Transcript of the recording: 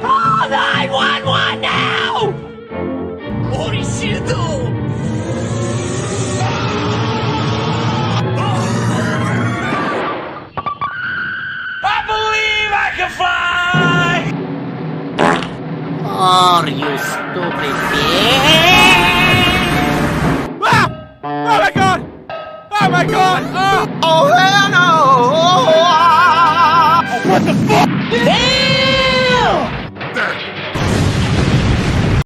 Call 911 now! Holy shit! I believe I can fly! Oh, you stupid bitch! Ah! Oh my god! Oh my god! Oh, Oh, hell no!